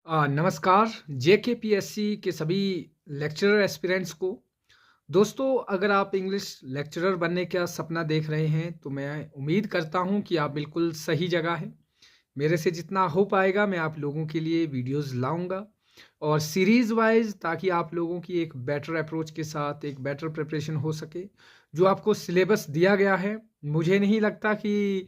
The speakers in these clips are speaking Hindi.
नमस्कार जेकेपीएससी के सभी लेक्चरर एस्पिरेंट्स को। दोस्तों, अगर आप इंग्लिश लेक्चरर बनने का सपना देख रहे हैं तो मैं उम्मीद करता हूं कि आप बिल्कुल सही जगह हैं। मेरे से जितना हो पाएगा मैं आप लोगों के लिए वीडियोस लाऊंगा और सीरीज वाइज, ताकि आप लोगों की एक बेटर अप्रोच के साथ एक बेटर प्रिपरेशन हो सके। जो आपको सिलेबस दिया गया है, मुझे नहीं लगता कि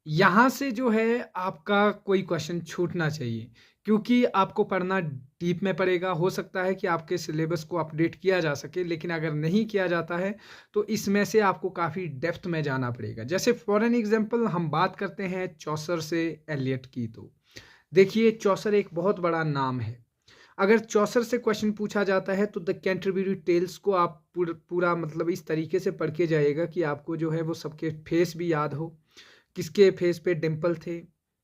यहाँ से जो है आपका कोई क्वेश्चन छूटना चाहिए, क्योंकि आपको पढ़ना डीप में पड़ेगा। हो सकता है कि आपके सिलेबस को अपडेट किया जा सके, लेकिन अगर नहीं किया जाता है तो इसमें से आपको काफ़ी डेप्थ में जाना पड़ेगा। जैसे फॉर एन एग्जांपल हम बात करते हैं चौसर से एलियट की, तो देखिए चौसर एक बहुत बड़ा नाम है। अगर चौसर से क्वेश्चन पूछा जाता है तो द कैंटरबरी टेल्स को आप पूरा मतलब इस तरीके से पढ़ के जाइएगा कि आपको जो है वो सबके फेस भी याद हो, किसके फेस पे डिंपल थे,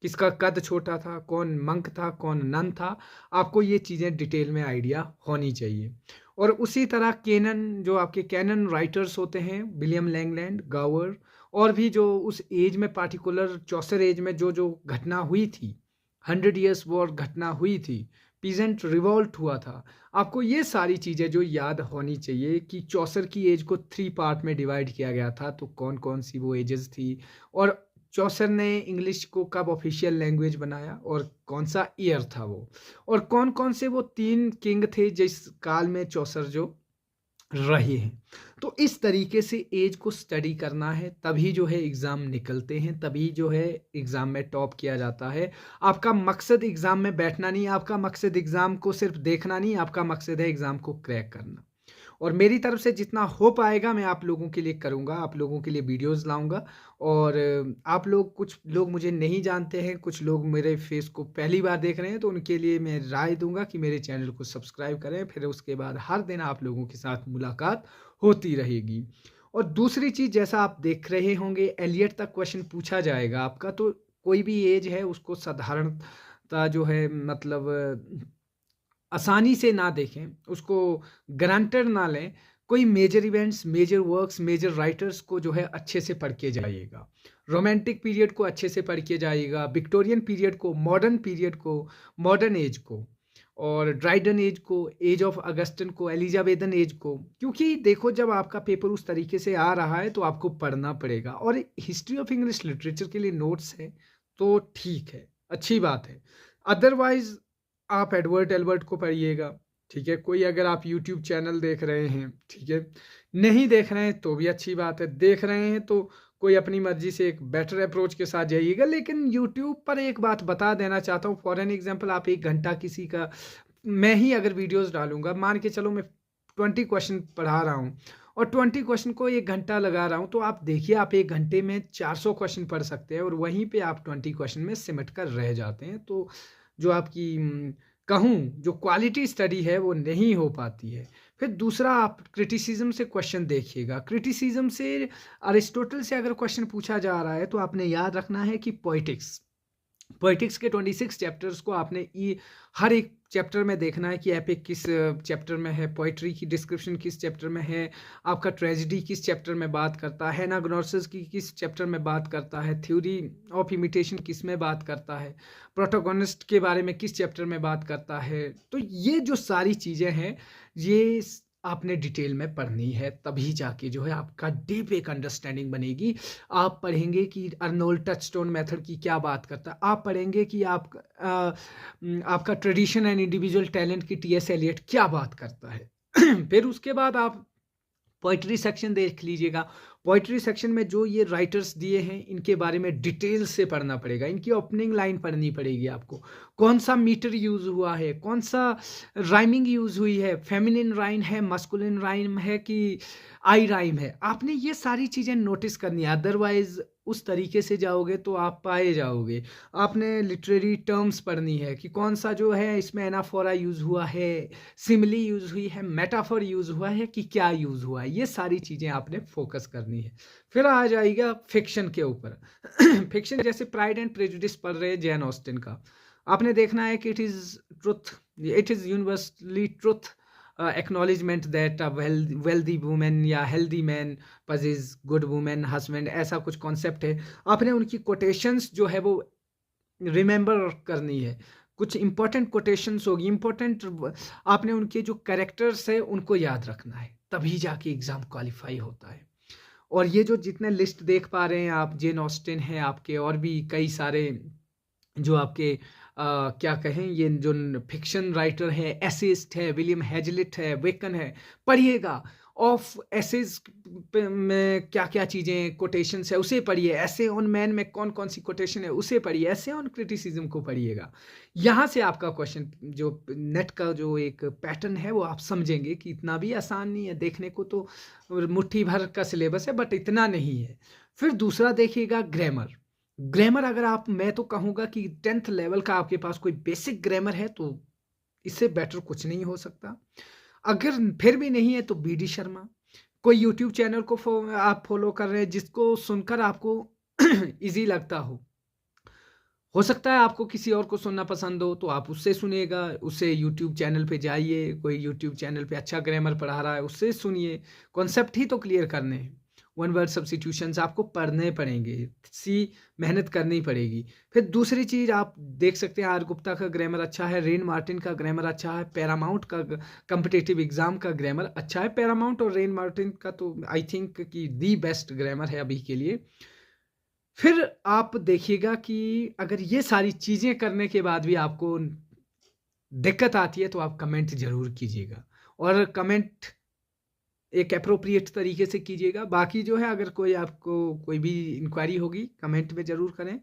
किसका कद छोटा था, कौन मंक था, कौन नन था। आपको ये चीज़ें डिटेल में आइडिया होनी चाहिए। और उसी तरह केनन, जो आपके कैनन राइटर्स होते हैं, विलियम लैंगलैंड, गावर, और भी जो उस एज में पार्टिकुलर चौसर एज में जो जो घटना हुई थी, 100 ईयर्स वॉर घटना हुई थी, पीजेंट रिवॉल्ट हुआ था, आपको ये सारी चीज़ें जो याद होनी चाहिए कि चौसर की एज को 3 पार्ट में डिवाइड किया गया था, तो कौन कौन सी वो एजेस थी, और चौसर ने इंग्लिश को कब ऑफिशियल लैंग्वेज बनाया और कौन सा ईयर था वो, और कौन कौन से वो 3 किंग थे जिस काल में चौसर जो रहे हैं। तो इस तरीके से एज को स्टडी करना है, तभी जो है एग्ज़ाम निकलते हैं, तभी जो है एग्ज़ाम में टॉप किया जाता है। आपका मकसद एग्ज़ाम में बैठना नहीं, आपका मकसद एग्ज़ाम को सिर्फ देखना नहीं, आपका मकसद है एग्ज़ाम को क्रैक करना। और मेरी तरफ से जितना हो पाएगा मैं आप लोगों के लिए करूँगा, आप लोगों के लिए वीडियोज़ लाऊँगा। और आप लोग, कुछ लोग मुझे नहीं जानते हैं, कुछ लोग मेरे फेस को पहली बार देख रहे हैं, तो उनके लिए मैं राय दूँगा कि मेरे चैनल को सब्सक्राइब करें। फिर उसके बाद हर दिन आप लोगों के साथ मुलाकात होती रहेगी। और दूसरी चीज़, जैसा आप देख रहे होंगे एलियट तक क्वेश्चन पूछा जाएगा आपका, तो कोई भी एज है उसको साधारणतः जो है मतलब आसानी से ना देखें, उसको ग्रांटेड ना लें। कोई major events, major works, major writers को जो है अच्छे से पढ़ के जाइएगा। रोमांटिक पीरियड को अच्छे से पढ़ के जाइएगा, विक्टोरियन पीरियड को, मॉडर्न पीरियड को, मॉडर्न एज को, और ड्राइडन एज को, एज ऑफ अगस्टन को, एलिजाबेथन एज को। क्योंकि देखो, जब आपका पेपर उस तरीके से आ रहा है तो आपको पढ़ना पड़ेगा। और हिस्ट्री ऑफ इंग्लिश लिटरेचर के लिए नोट्स है तो ठीक है, अच्छी बात है। अदरवाइज आप एडवर्ड एल्बर्ट को पढ़िएगा, ठीक है। कोई अगर आप यूट्यूब चैनल देख रहे हैं, ठीक है, नहीं देख रहे हैं तो भी अच्छी बात है, देख रहे हैं तो कोई अपनी मर्जी से एक बेटर अप्रोच के साथ जाइएगा। लेकिन यूट्यूब पर एक बात बता देना चाहता हूँ, फॉर एन एग्जांपल आप 1 घंटा किसी का, मैं ही अगर वीडियोस डालूंगा, मान के चलो मैं 20 क्वेश्चन पढ़ा रहा हूँ और 20 क्वेश्चन को 1 घंटा लगा रहा हूँ, तो आप देखिए आप 1 घंटे में 400 क्वेश्चन पढ़ सकते हैं और वहीं पे आप 20 क्वेश्चन में सिमट कर रह जाते हैं। तो जो आपकी कहूँ जो क्वालिटी स्टडी है वो नहीं हो पाती है। फिर दूसरा, आप क्रिटिसिज्म से क्वेश्चन देखिएगा। क्रिटिसिज्म से, अरिस्टोटल से अगर क्वेश्चन पूछा जा रहा है तो आपने याद रखना है कि पोइटिक्स, पोइटिक्स के 26 चैप्टर्स को आपने हर एक चैप्टर में देखना है कि एपिक किस चैप्टर में है, पोइट्री की डिस्क्रिप्शन किस चैप्टर में है, आपका ट्रेजिडी किस चैप्टर में बात करता है, एनाग्नोसिस की किस चैप्टर में बात करता है, थ्योरी ऑफ इमिटेशन किस में बात करता है, प्रोटोगोनिस्ट के बारे में किस चैप्टर में बात करता है। तो ये जो सारी चीज़ें हैं, ये आपने डिटेल में पढ़नी है, तभी जाके जो है आपका डीप एक अंडरस्टैंडिंग बनेगी। आप पढ़ेंगे कि अर्नोल्ड टचस्टोन मेथड की क्या बात करता है, आप पढ़ेंगे कि आपका ट्रेडिशन एंड इंडिविजुअल टैलेंट की टीएस एलियट क्या बात करता है। फिर उसके बाद आप पोइट्री सेक्शन देख लीजिएगा। पोइट्री सेक्शन में जो ये राइटर्स दिए हैं इनके बारे में डिटेल से पढ़ना पड़ेगा, इनकी ओपनिंग लाइन पढ़नी पड़ेगी आपको, कौन सा मीटर यूज हुआ है, कौन सा राइमिंग यूज हुई है, फेमिनिन राइम है, मस्कुलिन राइम है कि आई राइम है। आपने ये सारी चीज़ें नोटिस करनी है, अदरवाइज उस तरीके से जाओगे तो आप पाए जाओगे। आपने लिटरेरी टर्म्स पढ़नी है कि कौन सा जो है इसमें एनाफोरा यूज हुआ है, सिमिली यूज हुई है, मेटाफर यूज हुआ है कि क्या यूज हुआ है। ये सारी चीज़ें आपने फोकस करनी है। फिर आ जाएगा फिक्शन के ऊपर। फिक्शन जैसे प्राइड एंड प्रेजुडिस पढ़ रहे हैं जेन ऑस्टिन का, आपने देखना है कि it is universally truth acknowledgement that a wealthy women या healthy man possess good women husband, ऐसा कुछ कॉन्सेप्ट है। आपने उनकी कोटेशंस जो है वो रिमेंबर करनी है। कुछ इंपॉर्टेंट कोटेशंस होगी, इंपॉर्टेंट आपने उनके जो कैरेक्टर्स है उनको याद रखना है, तभी जाके एग्ज़ाम क्वालिफाई होता है। और ये जो जितने लिस्ट देख पा रहे हैं आप, जेन ऑस्टिन है आपके, और भी कई सारे जो आपके क्या कहें, ये जो फिक्शन राइटर है, एसेइस्ट है, विलियम हैजलिट है, वेकन है, पढ़िएगा। ऑफ एसेज में क्या क्या चीज़ें कोटेशंस है उसे पढ़िए, ऐसे ऑन मैन में कौन कौन सी कोटेशन है उसे पढ़िए, ऐसे ऑन क्रिटिसिज्म को पढ़िएगा। यहाँ से आपका क्वेश्चन जो नेट का जो एक पैटर्न है वो आप समझेंगे कि इतना भी आसान नहीं है, देखने को तो मुट्ठी भर का सिलेबस है बट इतना नहीं है। फिर दूसरा देखिएगा ग्रामर। ग्रामर अगर आप, मैं तो कहूँगा कि 10th लेवल का आपके पास कोई बेसिक ग्रामर है तो इससे बेटर कुछ नहीं हो सकता। अगर फिर भी नहीं है तो बीडी शर्मा, कोई यूट्यूब चैनल को आप फॉलो कर रहे हैं जिसको सुनकर आपको इजी लगता हो सकता है आपको किसी और को सुनना पसंद हो तो आप उससे सुनिएगा, उससे यूट्यूब चैनल पे जाइए, कोई यूट्यूब चैनल पे अच्छा ग्रामर पढ़ा रहा है उससे सुनिए। कॉन्सेप्ट ही तो क्लियर करने हैं, वन वर्ड सब्स्टिट्यूशंस आपको पढ़ने पड़ेंगे, मेहनत करनी पड़ेगी। फिर दूसरी चीज़ आप देख सकते हैं, आर गुप्ता का ग्रामर अच्छा है, रेन मार्टिन का ग्रामर अच्छा है, पैरामाउंट का कम्पिटिटिव एग्जाम का ग्रामर अच्छा है। पैरामाउंट और रेन मार्टिन का तो आई थिंक कि दी बेस्ट ग्रामर है अभी के लिए। फिर आप देखिएगा कि अगर ये सारी चीज़ें करने के बाद भी आपको दिक्कत आती है तो आप कमेंट ज़रूर कीजिएगा, और कमेंट एक अप्रोप्रिएट तरीके से कीजिएगा। बाकी जो है अगर कोई आपको कोई भी इंक्वायरी होगी कमेंट में ज़रूर करें,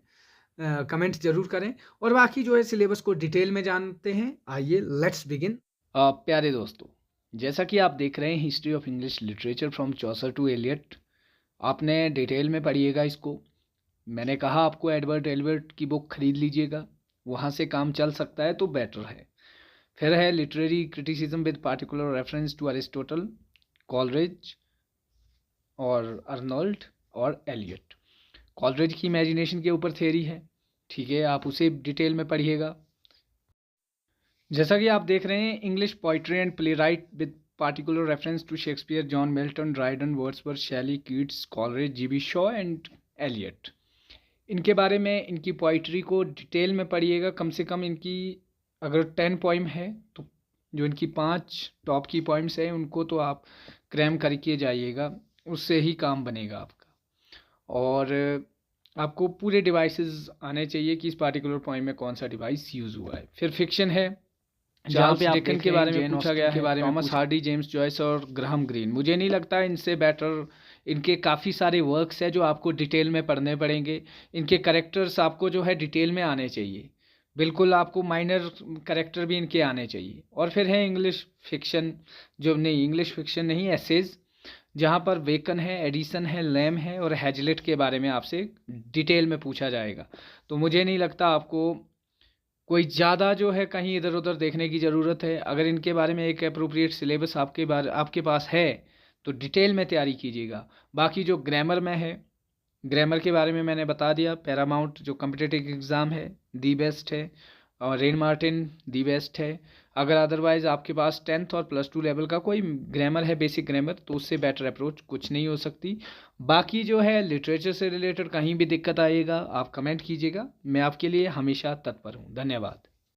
कमेंट ज़रूर करें। और बाकी जो है सिलेबस को डिटेल में जानते हैं, आइए लेट्स बिगिन। प्यारे दोस्तों, जैसा कि आप देख रहे हैं history of English literature from Chaucer to Eliot, आपने डिटेल में पढ़िएगा इसको। मैंने कहा आपको एडवर्ड एलियट की बुक खरीद लीजिएगा, वहाँ से काम चल सकता है तो बेटर है। फिर है literary criticism with particular reference to Aristotle, Coleridge और अर्नोल्ड और एलियट। कॉलरिज की इमेजिनेशन के ऊपर थ्योरी है, ठीक है, आप उसे डिटेल में पढ़िएगा। जैसा कि आप देख रहे हैं English poetry and playwright with particular reference to Shakespeare, John Milton, Dryden, Wordsworth, Shelley, Keats, Coleridge, GB Shaw and Eliot. इनके बारे में, इनकी पोइट्री को डिटेल में पढ़िएगा। कम से कम इनकी अगर 10 पोइम है तो जो इनकी 5 टॉप की पॉइंट्स हैं उनको तो आप क्रैम करके जाइएगा, उससे ही काम बनेगा आपका। और आपको पूरे डिवाइसेस आने चाहिए कि इस पार्टिकुलर पॉइंट में कौन सा डिवाइस यूज़ हुआ है। फिर फिक्शन है, चार्ल्स डिकन के बारे में पूछा गया है, थॉमस हार्डी, जेम्स जॉयस और ग्राहम ग्रीन। मुझे नहीं लगता इनसे बेटर, इनके काफ़ी सारे वर्क्स हैं जो आपको डिटेल में पढ़ने पड़ेंगे। इनके करेक्टर्स आपको जो है डिटेल में आने चाहिए, बिल्कुल आपको माइनर करेक्टर भी इनके आने चाहिए। और फिर है इंग्लिश फिक्शन, जो नहीं इंग्लिश फिक्शन नहीं, एसेज, जहाँ पर वेकन है, एडिसन है, लैम है और हैजलिट के बारे में आपसे डिटेल में पूछा जाएगा। तो मुझे नहीं लगता आपको कोई ज़्यादा जो है कहीं इधर उधर देखने की ज़रूरत है। अगर इनके बारे में एक अप्रोप्रिएट सिलेबस आपके पास है तो डिटेल में तैयारी कीजिएगा। बाकी जो ग्रामर में है, ग्रामर के बारे में मैंने बता दिया। पैरामाउंट जो कम्पिटिटिव एग्ज़ाम है दी बेस्ट है, और रेन मार्टिन दी बेस्ट है। अगर अदरवाइज़ आपके पास 10th और +2 लेवल का कोई ग्रामर है, बेसिक ग्रामर, तो उससे बेटर अप्रोच कुछ नहीं हो सकती। बाकी जो है लिटरेचर से रिलेटेड कहीं भी दिक्कत आएगा आप कमेंट कीजिएगा, मैं आपके लिए हमेशा तत्पर हूँ। धन्यवाद।